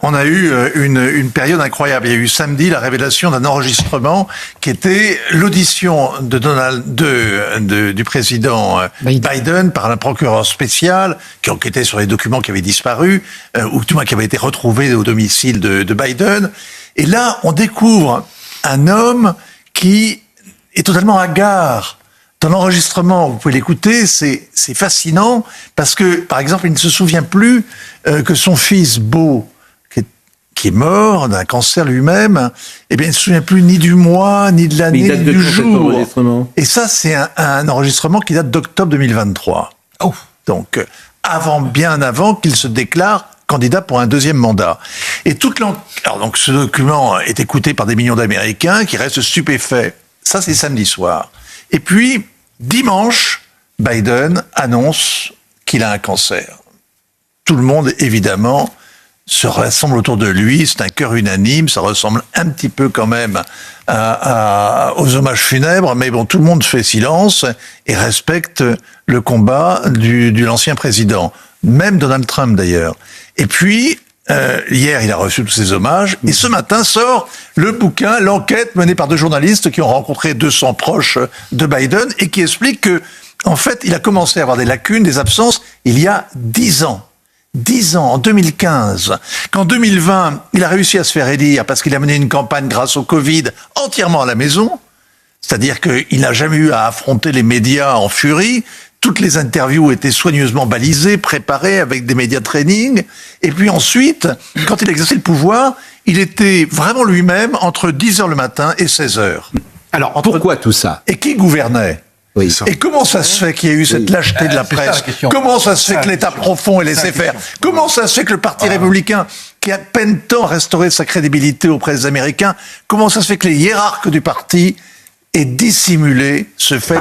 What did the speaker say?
on a eu une période incroyable. Il y a eu samedi la révélation d'un enregistrement qui était l'audition du président Biden par un procureur spécial qui enquêtait sur les documents qui avaient disparu, ou tout moins qui avaient été retrouvés au domicile de Biden. Et là, on découvre un homme qui est totalement hagard. Dans l'enregistrement, vous pouvez l'écouter, c'est fascinant, parce que, par exemple, il ne se souvient plus que son fils Beau, qui est mort d'un cancer lui-même, eh bien, il ne se souvient plus ni du mois, ni de l'année, ni du jour. Et ça, c'est un enregistrement qui date d'octobre 2023. Oh. Donc, bien avant qu'il se déclare candidat pour un deuxième mandat. Et alors donc, ce document est écouté par des millions d'Américains qui restent stupéfaits. Ça, c'est samedi soir. Et puis, dimanche, Biden annonce qu'il a un cancer. Tout le monde, évidemment, se rassemble autour de lui. C'est un chœur unanime. Ça ressemble un petit peu quand même aux hommages funèbres. Mais bon, tout le monde fait silence et respecte le combat de l'ancien président. Même Donald Trump, d'ailleurs. Et puis, hier, il a reçu tous ces hommages. Et ce matin sort le bouquin, l'enquête menée par 2 journalistes qui ont rencontré 200 proches de Biden et qui explique que, en fait, il a commencé à avoir des lacunes, des absences, il y a 10 ans. 10 ans, en 2015. Qu'en 2020, il a réussi à se faire élire parce qu'il a mené une campagne grâce au Covid entièrement à la maison. C'est-à-dire qu'il n'a jamais eu à affronter les médias en furie. Toutes les interviews étaient soigneusement balisées, préparées avec des médias training. Et puis ensuite, quand il exerçait le pouvoir, il était vraiment lui-même entre 10h le matin et 16h. Alors, pourquoi tout ça? Et qui gouvernait? Oui. Et comment ça se fait qu'il y a eu cette lâcheté de la presse? Comment ça se fait que l'État profond ait laissé faire? Comment ça se fait que le Parti républicain, qui a à peine temps restauré sa crédibilité auprès des Américains, comment ça se fait que les hiérarques du parti aient dissimulé ce fait?